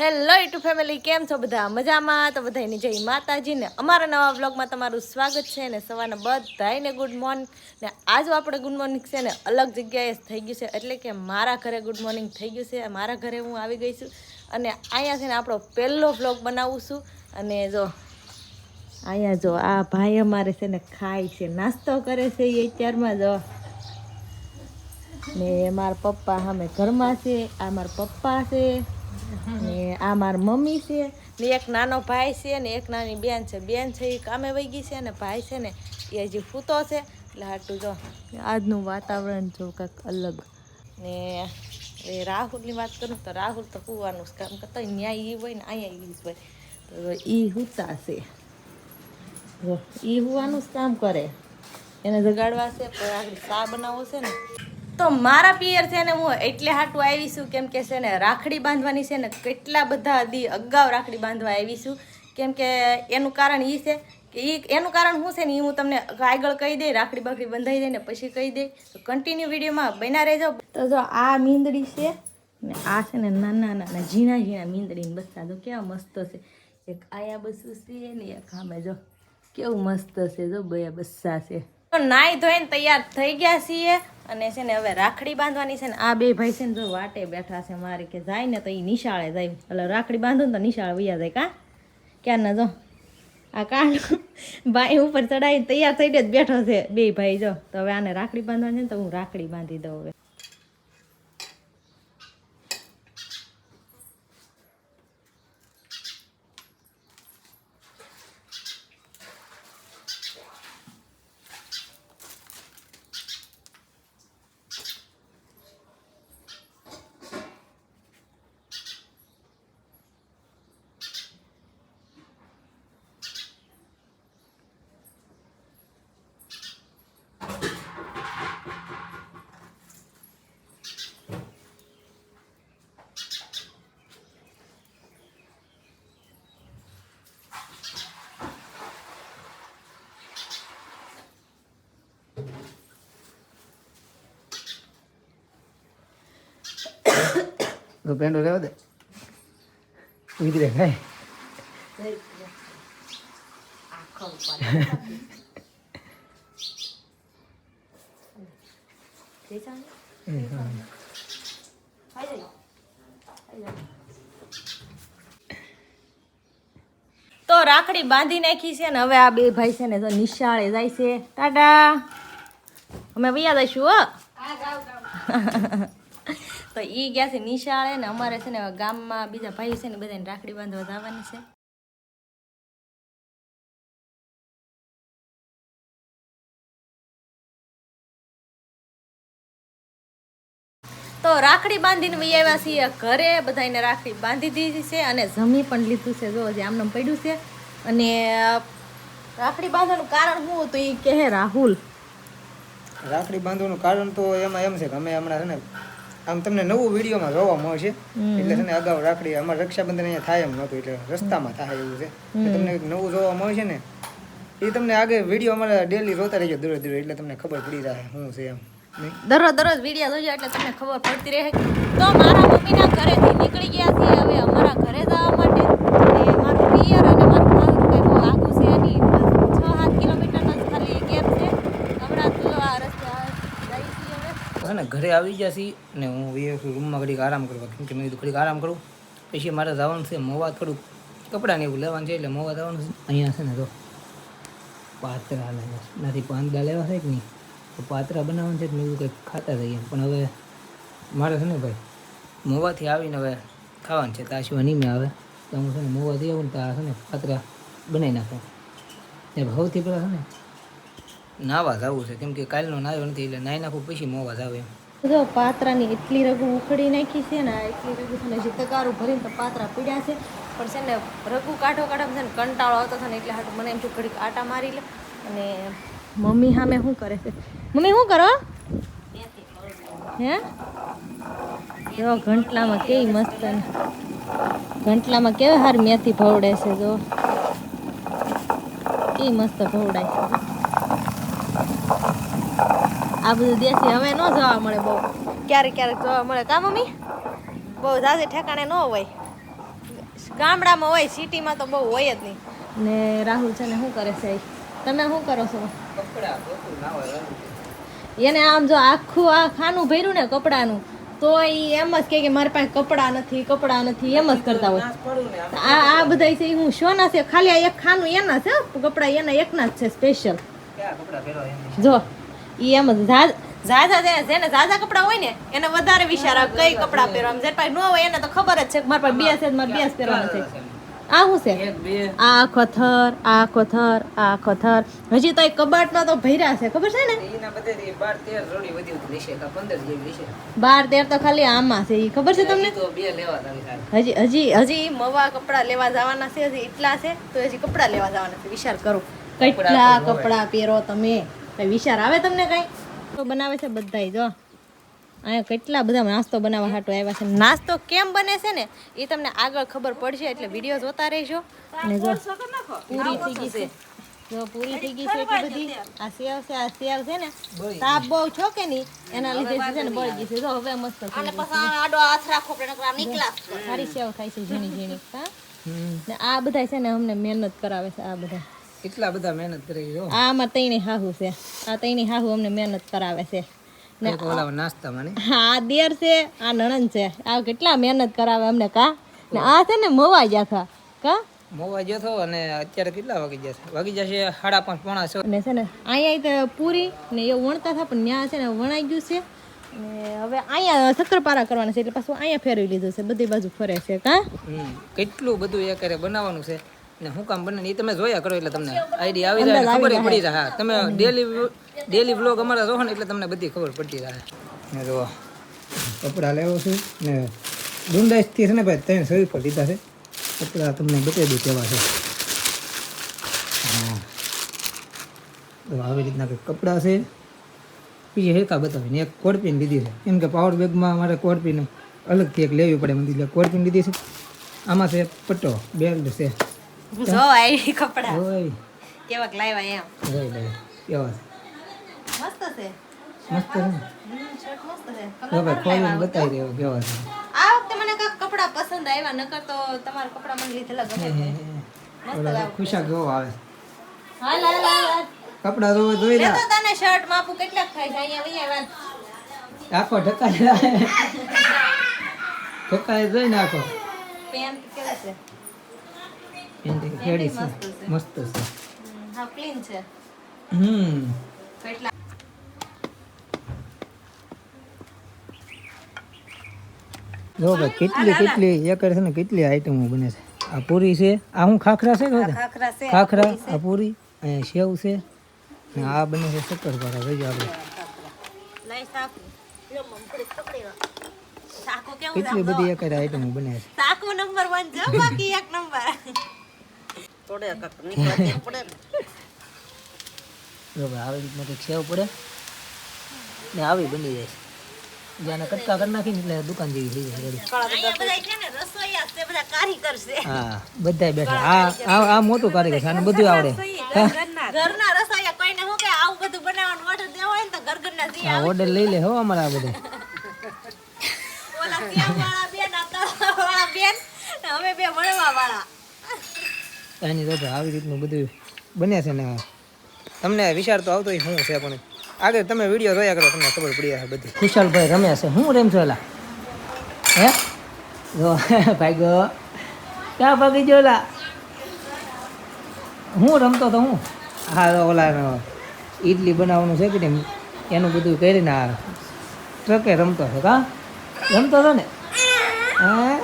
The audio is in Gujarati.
હેલો યુટ્યુબ ફેમિલી, કેમ છો બધા? મજામાં? તો બધાની જય માતાજી ને અમારા નવા વ્લોગમાં તમારું સ્વાગત છે ને સવારના બધાને ગુડ મોર્નિંગ ને આજે આપણે ગુડ મોર્નિંગ છે ને અલગ જગ્યાએ થઈ ગયું છે, એટલે કે મારા ઘરે ગુડ મોર્નિંગ થઈ ગયું છે. મારા ઘરે હું આવી ગઈ છું અને અહીંયા છે ને આપણો પહેલો વ્લોગ બનાવું છું. અને જો અહીંયા જો આ ભાઈ અમારે છે ને ખાય છે, નાસ્તો કરે છે એ અત્યારમાં જો. ને મારા પપ્પા સામે ઘરમાં છે, આ મારા પપ્પા છે ને આ મારી મમ્મી છે ને એક નાનો ભાઈ છે ને એક નાની બેન છે. બેન છે એ કામે વહી ગઈ છે ને ભાઈ છે ને એ હજી સૂતો છે. એટલે હાટું જો આજનું વાતાવરણ જો કંઈક અલગ. ને એ રાહુલની વાત કરું તો રાહુલ તો સુવાનું જ કામ કરતા હોય, ન્યાય એ હોય ને અહીંયા એ હોય તો એ સૂતા છે. એ સુવાનું જ કામ કરે, એને જગાડવા છે પણ આગળ ચા બનાવવો છે ને. તો મારા પિયર છે ને હું એટલે હાટું આવીશું કેમ કે છે ને રાખડી બાંધવાની છે ને કેટલા બધા દી અગાઉ રાખડી બાંધવા આવીશું. કેમ કે એનું કારણ એ છે કે એનું કારણ શું છે ને એ હું તમને આગળ કહી દઈ, રાખડી બાકડી બંધાઈ જાય ને પછી કહી દઈ. તો કન્ટિન્યુ વિડીયોમાં બના રહેજો. તો જો આ મીંદડી છે ને આ છે ને નાના નાના ઝીણા ઝીણા મીંદડીને બચ્ચા જો કેવા મસ્ત છે. એક આયા બસું છે ને એક આમે જો કેવું મસ્ત છે, જો બે બચ્ચા છે. તો નાઈ ધોઈને તૈયાર થઈ ગયા છીએ અને છે ને હવે રાખડી બાંધવાની છે ને આ બે ભાઈ છે ને જો વાટે બેઠા છે મારે કે જાય ને તો એ નિશાળે જાય. એટલે રાખડી બાંધો ને તો નિશાળે વૈયા જાય. ક્યાં ના જો આ કાંડ ભાઈ ઉપર ચડાવીને તૈયાર થઈને જ બેઠો છે બે ભાઈ જો. તો હવે આને રાખડી બાંધવાની છે ને તો હું રાખડી બાંધી દઉં હવે. તો પેન્ડો રહેવા દે ઉતરે ખાય તો રાખડી બાંધી નાખી છે ને હવે આ બે ભાઈ છે ને તો નિશાળે જાય છે. ટાટા, અમે વૈયા જઈશું હો. તો એ ગયા છે નિશાળે ને અમારે છે ને ગામમાં બીજા ભાઈ છે ને બધાને રાખડી બાંધવા જવાની છે. તો રાખડી બાંધીને વહી આવ્યા છીએ ઘરે, બધાને રાખડી બાંધી દીધી છે અને જમી પણ લીધું છે. જો હજી આમને પડ્યું છે. અને રાખડી બાંધવાનું કારણ શું હતું એ કહે રાહુલ. રાખડી બાંધવાનું કારણ તો એમાં એમ છે કે અમે હમણાં છે ને આમ તમને નવું વિડીયોમાં જોવા મળશે. એટલે છે ને અગાઉ રાખડી અમારે રક્ષાબંધન અહીંયા થાય એમ નહોતું, એટલે રસ્તામાં થાય એવું છે. તમને નવું જોવા મળશે ને એ તમને આગળ વિડીયો અમારે ડેલી જોતા રહેજો દરરોજ દરરોજ, એટલે તમને ખબર પડી જાય શું છે એમ. દરરોજ વિડીયો જોજો એટલે તમને ખબર પડતી રહે. તો મારા મમ્મીના ઘરેથી નીકળી ગયા છીએ હવે અમારા ઘરે જવા માટે. અને મારું પિયર અને મારું મારું કંઈ બહુ આઘું છે નહીં, 6-7 કિલોમીટરનો જ ખાલી ગેપ છે. હમણાં તો આ રસ્તે જઈએ છીએ હવે. છે ને ઘરે આવી ગયા છીએ ને હું રૂમમાં ઘડીક આરામ કરવા, કેમ કે મેં કીધું ઘડીક આરામ કરું પછી મારે જવાનું છે મોવા, થોડુંક કપડાને એવું લેવાનું છે એટલે મોવા જવાનું છે. અહીંયા છે ને તો પાત્રા નથી પાંદડા લેવા છે કે નહીં, તો પાત્રા બનાવવાનું છે. મેં એવું કંઈક ખાતા જઈએ પણ હવે મારે છે ને ભાઈ મોવાથી આવીને હવે ખાવાનું છે. ત્યાં સિવાય નહીં મેં આવે તો હું છે ને મોવાથી આવું ને ત્યાં છે ને પાત્રા બનાવી નાખું. ને સૌથી પહેલાં છે ને નાવા જવું છે, કેમ કે કાલનો નાયો નથી એટલે નાહી નાખું પછી મોવા જાવ એમ. જો પાત્રાની એટલી રગુ ઉખડી નાખી છે ને, એટલી રગુ છે ને હજી તગારું ભરીને તો પાત્રા પીડ્યા છે. પણ છે ને રગુ કાઢો છે ને કંટાળો આવતો છે ને એટલે હાટું મને એમ છું ઘડીક આટા મારી લે. અને મમ્મી સામે શું કરે છે? મમ્મી શું કરો હે? જો ઘંટલામાં કેવી મસ્ત, ઘંટલામાં કેવા હાર મેથી ભવડે છે. જો કેવી મસ્ત ભવડાય છે. આ બધું દેશી હવે ન જોવા મળે બહુ, ક્યારેક ક્યારેક જોવા મળે. કા મમ્મી? બહુ ઝાઝી ઠેકાણે ન હોય. ગામડામાં હોય, સિટીમાં તો બહુ હોય જ નહીં. ને રાહુલ છે ને શું કરે છે? તમે શું કરો છો? એને આમ જો આખું આ ખાનું ભર્યું ને કપડાનું, તો એ એમ જ કે મારી પાસે કપડાં નથી એમ જ કરતા હોય. આ બધા છે હું શોના છે, ખાલી આ એક ખાનું એના છે, કપડાં એના એકના જ છે સ્પેશિયલ. જો ઈ એમ જ જેને ઝાઝા કપડાં હોય ને એને વધારે વિચાર આવે કઈ કપડાં પહેરવા. જે પાસે ન હોય એને તો ખબર જ છે કે મારા પાસે બે છે, મારે બે જ પહેરવાના છે. આ શું છે? આ આખો થર, આ આખો થર, આ આખો થર. હજી તો કબાટમાં તો ભર્યા છે, ખબર છે ને? 12-13 તો ખાલી આમાં છે, ઈ ખબર છે તમને? હજી મવા કપડા લેવા જવાના છે, હજી એટલા છે તો હજી કપડા લેવા જવાના છે. વિચાર કરો કેટલા કપડા પહેરો તમે, કઈ વિચાર આવે તમને? કઈ તો બનાવે છે બધાય. જો અહીંયા કેટલા બધા નાસ્તો બનાવવા હાટો આવ્યા છે. નાસ્તો કેમ બને છે ને એ તમને આગળ ખબર પડશે, એટલે વિડીયો જોતા રહેજો. અને જો પૂરી થઈ ગઈ છે, જો પૂરી થઈ ગઈ છે એટલી બધી. આ સેવ છે ને તાપ બહુ છો કે નહીં એના લીધે છે ને બળી ગઈ છે. જો હવે મસ્ત સારી સેવ થાય છે, ઝીણી ઝીણી. હા ને આ બધા છે ને અમને મહેનત કરાવે છે. આ બધા કેટલા બધા મહેનત કરી. આ અમાર તઈની હાહુ છે, આ તઈની હાહુ અમને મહેનત કરાવે છે. હા દેર છે, આ નણંદ છે, આ કેટલા મહેનત કરાવે અમને. કા ને આ છે ને મવા ગયા હતા. કા મોવા ગયો હતો અને અત્યારે કેટલા વાગી જશે 5:30 પોણા 6 ને છે ને અહીંયા પૂરી ને એવું વણતા હતા, પણ ત્યાં છે ને વણાઈ ગયું છે. ને હવે અહીંયા શક્કરપારા કરવાના છે, એટલે પાછું અહીંયા ફેરવી લીધું છે, બધી બાજુ ફરે છે. કા કેટલું બધું એકરે બનાવવાનું છે ને શું કામ બને એ તમે જોયા કરો એટલે તમને આઈડિયા આવી જાય, ખબર પડી જાય. હા તમે ડેલી વ્લોગ અમારા જોવો ને એટલે તમને બધી ખબર પડતી રહે. ને જો કપડાં લેવો છું ને ડુંડાઈસથી છે ને ભાઈ 3 સવી પર લીધા છે કપડાં, તમને બતાવી દઉં કેવા છે. હા તો આવી રીતના કંઈક કપડાં છે. બીજી હેકા બતાવીને એક કોડપીન લીધી છે, કેમ કે પાવર બેગમાં અમારે કોડપીન અલગથી એક લેવી પડે, મને એટલે કોડપીન લીધી છે. આમાં છે પટ્ટો, બેલ્ટ છે. જો આઈ કપડા કેવાક લાવ્યા એમ કેવા મસ્ત છે, મસ્ત છે. શર્ટ મસ્ત છે. હવે ખોલીને બતાવી દેવો કેવા છે. આ વખતે મને કાક કપડા પસંદ આવ્યા, નકર તો તમારા કપડા મને લીધેલા ગમે. મસ્ત ખુશા કેવો આવે. હાલ હાલ હાલ કપડા જોઈ લે તો તને શર્ટ માપું કેટલા થાય છે. અહીંયા વૈયા આખો ઢકાય જોઈ નાખો. પેન્ટ કેવું છે? પેન્ટ કેડી છે, મસ્ત છે. હા ક્લીન છે. કેટલા જો ભાઈ કેટલી એક છે ને કેટલી આઈટમો બને છે. આ પૂરી છે, આ હું ખાખરા છે, ખાખરા, આ પૂરી, અહીંયા સેવ છે ને આ બને છે શક્કરપારા. જોજો આપણે કેટલી બધી એક આઈટમો બને છે. સાકુ નંબર 1 જો, બાકી એક નંબર થોડે કક નીકળે પડે ને. જો ભાઈ આવી રીતના કંઈક સેવ પડે ને આવી બની જાય છે. જ્યાં કટકા કરી નાખીને એટલે દુકાન જેવી થઈ જાય. હા બધા બેઠા. આ મોટું કારીગર છે, આને બધું આવડે. ઘરના રસોઈયા કોઈને હું કે આવું બધું બનાવવાનું ઓર્ડર દેવો હોય ને તો ઘરના જી આવે. ઓર્ડર લઈ લે હો અમારા આ બધા. ઓલા સેવ વાળા બેન, આતા વાળા બેન, અમે બે વણવા વાળા. એની તો આવી રીતનું બધું બને છે ને તમને વિચાર તો આવતો હોય શું છે, પણ આગળ તમે વિડીયો જોયા કરો તમને ખબર પડી જાય બધી. ખુશાલભાઈ રમે છે, હું રેમ છો એલા? હે જો ભાઈ ગો ક્યાં ભાગી ગયો એલા? હું રમતો તો હું. હા ઓલા ઈડલી બનાવવાનું છે કે નહીં એનું બધું કરીને આ ટ્રકે રમતો છે. કા રમતો હતો ને? હા